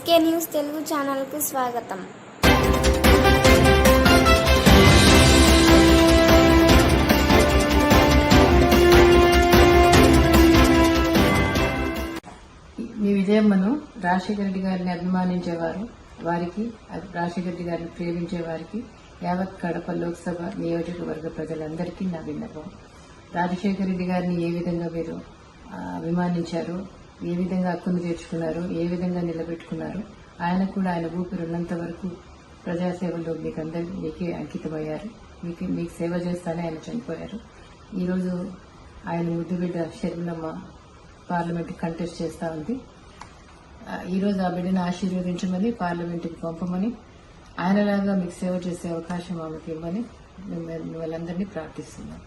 SK news Telugu ఛానల్కు స్వాగతం. ఈ విజయమ్మను రాజశేఖర రెడ్డి గారిని అభిమానించేవారు, వారికి రాజశేఖర రెడ్డి గారిని ప్రేమించే వారికి యావత్ కడప లోక్సభ నియోజకవర్గ ప్రజలందరికీ నా విన్నపం. రాజశేఖర రెడ్డి గారిని ఏ విధంగా మీరు అభిమానించారు, ఏ విధంగా హక్కును చేర్చుకున్నారు, ఏ విధంగా నిలబెట్టుకున్నారు, ఆయన కూడా ఆయన ఊపిరి ఉన్నంత వరకు ప్రజాసేవలో మీకే అంకితమయ్యారు. మీకు సేవ చేస్తానే ఆయన చనిపోయారు. ఈరోజు ఆయన ముద్దు బిడ్డ షర్మిలమ్మ పార్లమెంట్కి కంటెస్ట్ చేస్తూ ఉంది. ఈరోజు ఆ బిడ్డను ఆశీర్వదించమని, పార్లమెంట్కి పంపమని, ఆయనలాగా మీకు సేవ చేసే అవకాశం ఆమెకి ఇవ్వమని మిమ్మల్ని ప్రార్థిస్తున్నాం.